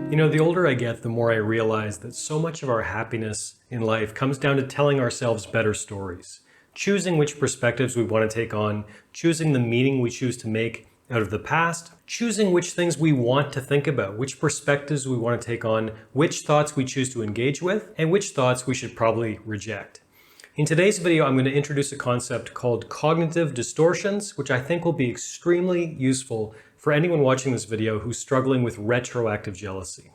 You know, the older I get, the more I realize that so much of our happiness in life comes down to telling ourselves better stories, choosing which perspectives we want to take on, choosing the meaning we choose to make out of the past, choosing which things we want to think about, which perspectives we want to take on, which thoughts we choose to engage with, and which thoughts we should probably reject. In today's video, I'm going to introduce a concept called cognitive distortions, which I think will be extremely useful for anyone watching this video who's struggling with retroactive jealousy.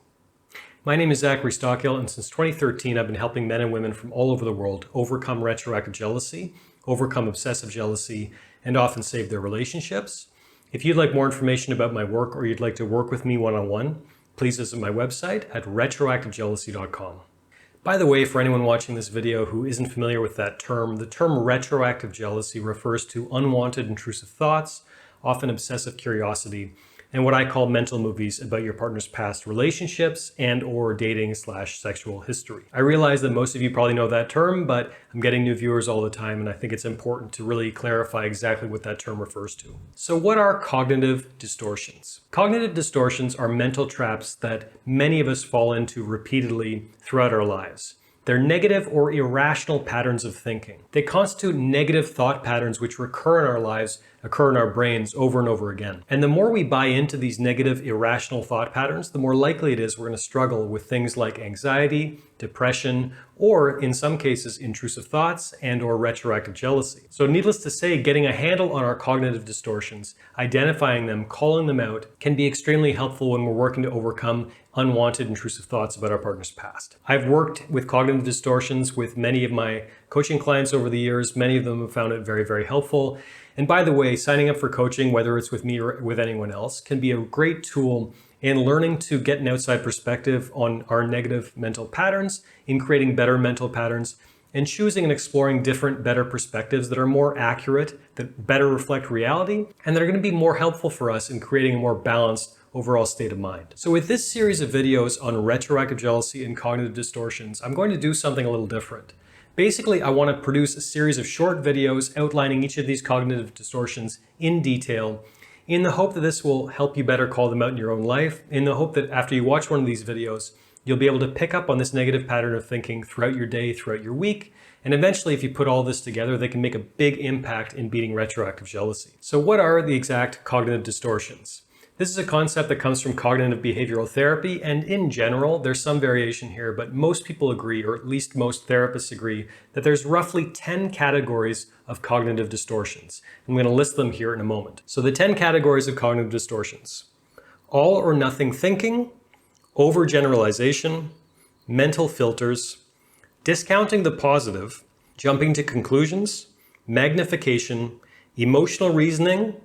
My name is Zachary Stockill, and since 2013, I've been helping men and women from all over the world overcome retroactive jealousy, overcome obsessive jealousy, and often save their relationships. If you'd like more information about my work or you'd like to work with me one-on-one, please visit my website at retroactivejealousy.com. By the way, for anyone watching this video who isn't familiar with that term, the term retroactive jealousy refers to unwanted intrusive thoughts, often obsessive curiosity, and what I call mental movies about your partner's past relationships and/or dating/sexual history. I realize that most of you probably know that term, but I'm getting new viewers all the time, and I think it's important to really clarify exactly what that term refers to. So what are cognitive distortions? Cognitive distortions are mental traps that many of us fall into repeatedly throughout our lives. They're negative or irrational patterns of thinking. They constitute negative thought patterns which recur in our lives, occur in our brains over and over again. And the more we buy into these negative, irrational thought patterns, the more likely it is we're going to struggle with things like anxiety, depression, or in some cases, intrusive thoughts and/or retroactive jealousy. So needless to say, getting a handle on our cognitive distortions, identifying them, calling them out, can be extremely helpful when we're working to overcome unwanted intrusive thoughts about our partner's past. I've worked with cognitive distortions with many of my coaching clients over the years. Many of them have found it very, very helpful. And by the way, signing up for coaching, whether it's with me or with anyone else, can be a great tool in learning to get an outside perspective on our negative mental patterns, in creating better mental patterns, and choosing and exploring different, better perspectives that are more accurate, that better reflect reality, and that are going to be more helpful for us in creating a more balanced overall state of mind. So with this series of videos on retroactive jealousy and cognitive distortions, I'm going to do something a little different. Basically, I want to produce a series of short videos outlining each of these cognitive distortions in detail, in the hope that this will help you better call them out in your own life, in the hope that after you watch one of these videos, you'll be able to pick up on this negative pattern of thinking throughout your day, throughout your week, and eventually if you put all this together, they can make a big impact in beating retroactive jealousy. So what are the exact cognitive distortions? This is a concept that comes from cognitive behavioral therapy, and in general, there's some variation here, but most people agree, or at least most therapists agree, that there's roughly 10 categories of cognitive distortions. I'm going to list them here in a moment. So the 10 categories of cognitive distortions: all or nothing thinking, overgeneralization, mental filters, discounting the positive, jumping to conclusions, magnification, emotional reasoning,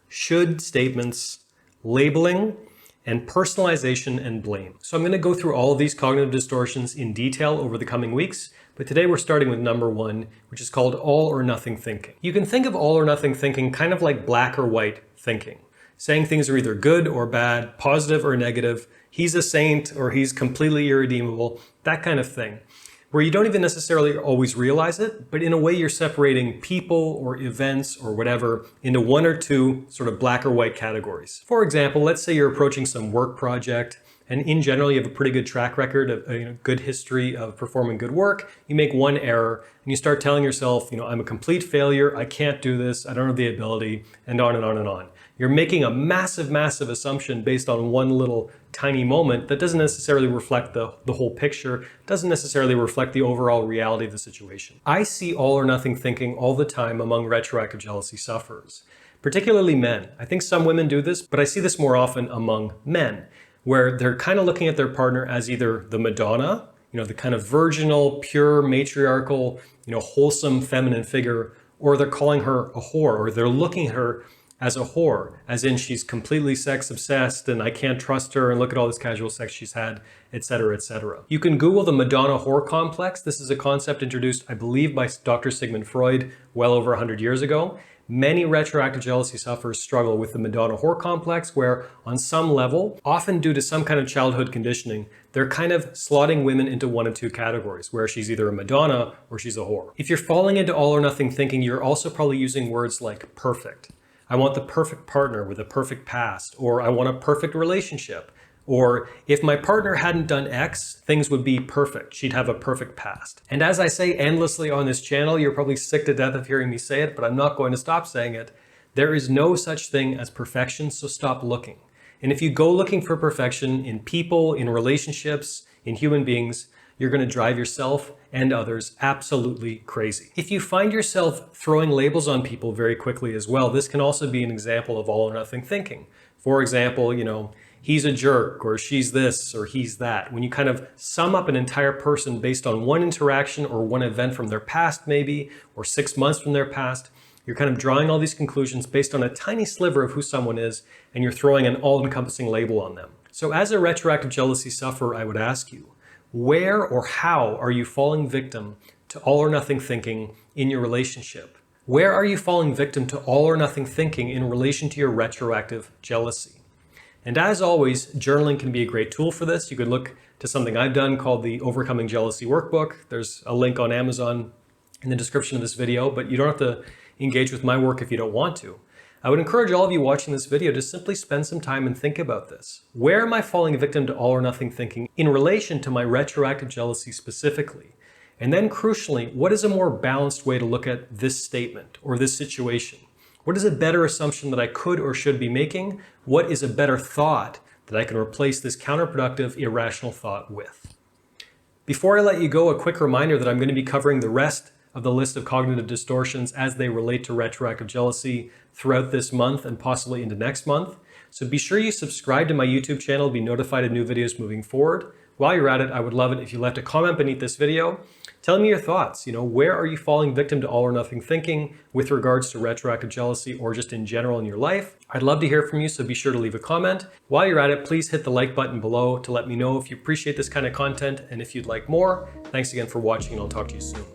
should statements, labeling, and personalization and blame. So I'm going to go through all of these cognitive distortions in detail over the coming weeks, but today we're starting with number one, which is called all or nothing thinking. You can think of all or nothing thinking kind of like black or white thinking, saying things are either good or bad, positive or negative, he's a saint or he's completely irredeemable, that kind of thing, where you don't even necessarily always realize it, but in a way you're separating people or events or whatever into one or two sort of black or white categories. For example, let's say you're approaching some work project, and in general you have a pretty good track record of a good history of performing good work. You make one error and you start telling yourself, I'm a complete failure, I can't do this, I don't have the ability, and on and on and on. You're making a massive, massive assumption based on one little tiny moment that doesn't necessarily reflect the whole picture, doesn't necessarily reflect the overall reality of the situation. I see all or nothing thinking all the time among retroactive jealousy sufferers, particularly men. I think some women do this, but I see this more often among men, where they're kind of looking at their partner as either the Madonna, the kind of virginal, pure, matriarchal, wholesome feminine figure, or they're calling her a whore, or they're looking at her as a whore, as in she's completely sex obsessed and I can't trust her and look at all this casual sex she's had, etc., etc. You can Google the Madonna whore complex. This is a concept introduced, I believe, by Dr. Sigmund Freud well over 100 years ago. Many retroactive jealousy sufferers struggle with the Madonna whore complex, where on some level, often due to some kind of childhood conditioning, they're kind of slotting women into one of two categories, where she's either a Madonna or she's a whore. If you're falling into all or nothing thinking, you're also probably using words like perfect. I want the perfect partner with a perfect past, or I want a perfect relationship, or if my partner hadn't done X, things would be perfect. She'd have a perfect past. And as I say endlessly on this channel, you're probably sick to death of hearing me say it, but I'm not going to stop saying it. There is no such thing as perfection, so stop looking. And if you go looking for perfection in people, in relationships, in human beings, you're going to drive yourself and others absolutely crazy. If you find yourself throwing labels on people very quickly as well, this can also be an example of all or nothing thinking. For example, he's a jerk, or she's this, or he's that. When you kind of sum up an entire person based on one interaction or one event from their past maybe, or 6 months from their past, you're kind of drawing all these conclusions based on a tiny sliver of who someone is, and you're throwing an all-encompassing label on them. So as a retroactive jealousy sufferer, I would ask you, where or how are you falling victim to all or nothing thinking in your relationship? Where are you falling victim to all or nothing thinking in relation to your retroactive jealousy? And as always, journaling can be a great tool for this. You could look to something I've done called the Overcoming Jealousy Workbook. There's a link on Amazon in the description of this video, but you don't have to engage with my work if you don't want to. I would encourage all of you watching this video to simply spend some time and think about this. Where am I falling victim to all or nothing thinking in relation to my retroactive jealousy specifically? And then crucially, what is a more balanced way to look at this statement or this situation? What is a better assumption that I could or should be making? What is a better thought that I can replace this counterproductive, irrational thought with? Before I let you go, a quick reminder that I'm going to be covering the rest of the list of cognitive distortions as they relate to retroactive jealousy throughout this month and possibly into next month. So be sure you subscribe to my YouTube channel to be notified of new videos moving forward. While you're at it, I would love it if you left a comment beneath this video. Tell me your thoughts. Where are you falling victim to all or nothing thinking with regards to retroactive jealousy or just in general in your life? I'd love to hear from you, so be sure to leave a comment. While you're at it, please hit the like button below to let me know if you appreciate this kind of content and if you'd like more. Thanks again for watching, and I'll talk to you soon.